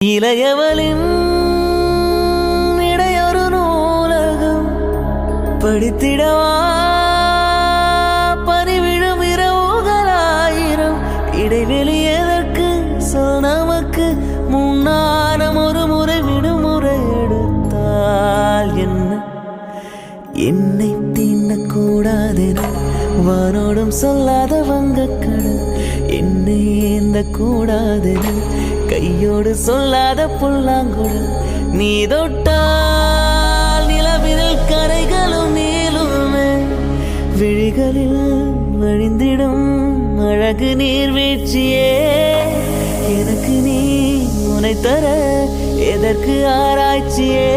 இளையவளின் இடையொரு நூலகம் படித்திடவா பறிவிடும் இரவுகளாயிரம் இடைவெளி எதற்கு சொல் நமக்கு முன்னானம் ஒரு முறை விடுமுறை எடுத்தால் என்ன என்னை தீண்டக்கூடாதென வானோடும் சொல்லாத வங்கக்கடல் என்னை ஏந்த கூடாதென கையோடு சொல்லாத புல்லாங்குழல் நீ தொட்டால் நிலவினில் கரைகளும் நீளுமே விழிகளில் வழிந்திடும் அழகு நீர்வீழ்ச்சியே எனக்கு நீ உனை தர எதற்கு ஆராய்ச்சியே